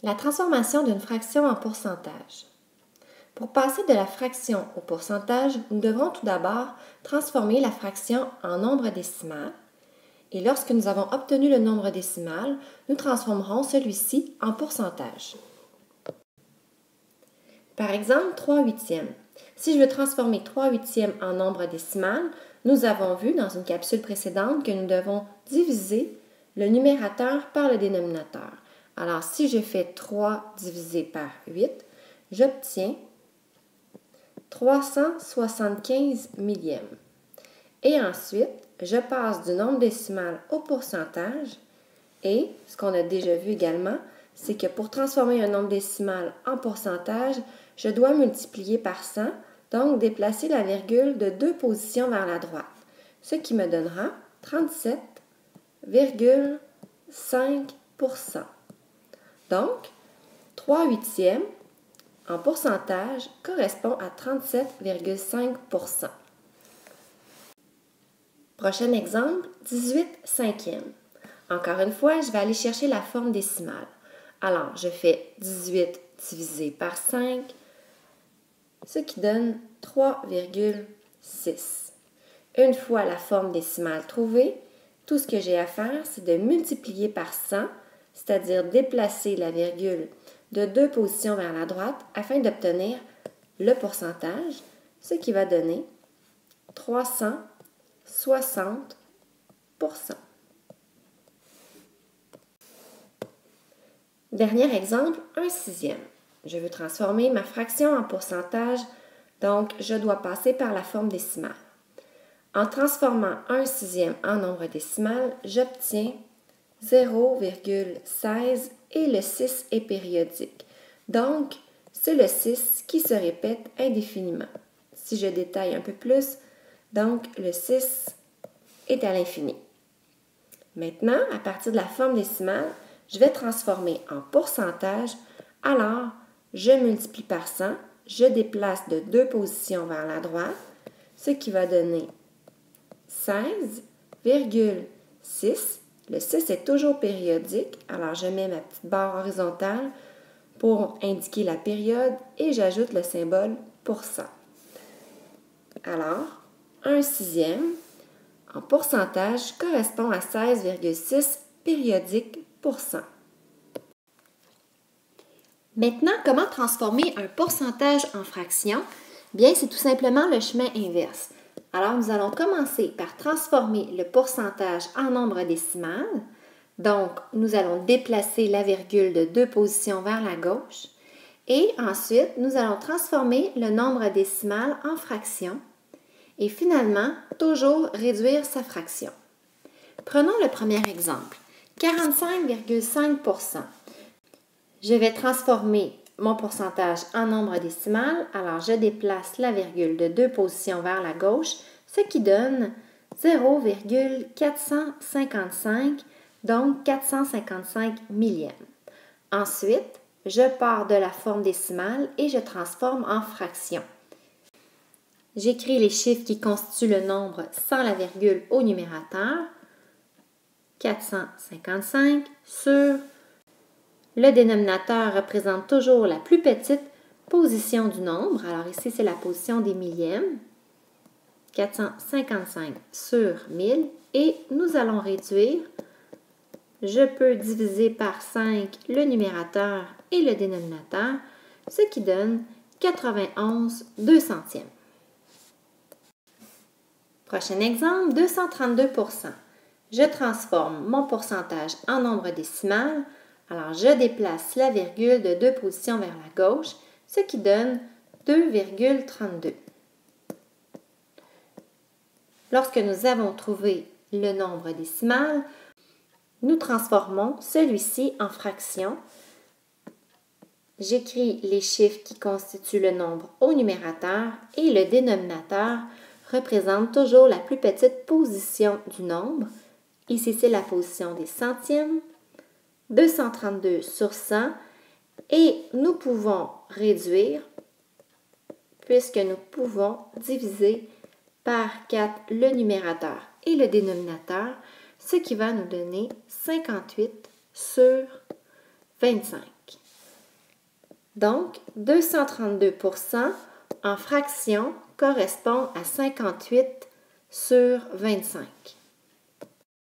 La transformation d'une fraction en pourcentage. Pour passer de la fraction au pourcentage, nous devrons tout d'abord transformer la fraction en nombre décimal. Et lorsque nous avons obtenu le nombre décimal, nous transformerons celui-ci en pourcentage. Par exemple, 3 huitièmes. Si je veux transformer 3 huitièmes en nombre décimal, nous avons vu dans une capsule précédente que nous devons diviser le numérateur par le dénominateur. Alors, si je fais 3 divisé par 8, j'obtiens 375 millièmes. Et ensuite, je passe du nombre décimal au pourcentage. Et ce qu'on a déjà vu également, c'est que pour transformer un nombre décimal en pourcentage, je dois multiplier par 100, donc déplacer la virgule de 2 positions vers la droite, ce qui me donnera 37,5%. Donc, 3 huitièmes en pourcentage correspond à 37,5%. Prochain exemple, 18 cinquièmes. Encore une fois, je vais aller chercher la forme décimale. Alors, je fais 18 divisé par 5, ce qui donne 3,6. Une fois la forme décimale trouvée, tout ce que j'ai à faire, c'est de multiplier par 100, c'est-à-dire déplacer la virgule de 2 positions vers la droite afin d'obtenir le pourcentage, ce qui va donner 360%. Dernier exemple, 1 sixième. Je veux transformer ma fraction en pourcentage, donc je dois passer par la forme décimale. En transformant 1 sixième en nombre décimal, j'obtiens 0,16 et le 6 est périodique. Donc, c'est le 6 qui se répète indéfiniment. Si je détaille un peu plus, donc le 6 est à l'infini. Maintenant, à partir de la forme décimale, je vais transformer en pourcentage. Alors, je multiplie par 100, je déplace de 2 positions vers la droite, ce qui va donner 16,6. Le 6 est toujours périodique, alors je mets ma petite barre horizontale pour indiquer la période et j'ajoute le symbole %. Alors, 1 sixième en pourcentage correspond à 16,6 périodique %. Maintenant, comment transformer un pourcentage en fraction? Bien, c'est tout simplement le chemin inverse. Alors, nous allons commencer par transformer le pourcentage en nombre décimal. Donc, nous allons déplacer la virgule de 2 positions vers la gauche. Et ensuite, nous allons transformer le nombre décimal en fraction. Et finalement, toujours réduire sa fraction. Prenons le premier exemple, 45,5%. Je vais transformer mon pourcentage en nombre décimal, alors je déplace la virgule de 2 positions vers la gauche, ce qui donne 0,455, donc 455 millièmes. Ensuite, je pars de la forme décimale et je transforme en fraction. J'écris les chiffres qui constituent le nombre sans la virgule au numérateur, 455 sur le dénominateur représente toujours la plus petite position du nombre. Alors ici, c'est la position des millièmes. 455 sur 1000. Et nous allons réduire. Je peux diviser par 5 le numérateur et le dénominateur, ce qui donne 91 200e. Prochain exemple, 232%. Je transforme mon pourcentage en nombre décimal. Alors, je déplace la virgule de 2 positions vers la gauche, ce qui donne 2,32. Lorsque nous avons trouvé le nombre décimal, nous transformons celui-ci en fraction. J'écris les chiffres qui constituent le nombre au numérateur et le dénominateur représente toujours la plus petite position du nombre. Ici, c'est la position des centièmes. 232 sur 100 et nous pouvons réduire puisque nous pouvons diviser par 4 le numérateur et le dénominateur, ce qui va nous donner 58 sur 25. Donc, 232 en fraction correspond à 58 sur 25.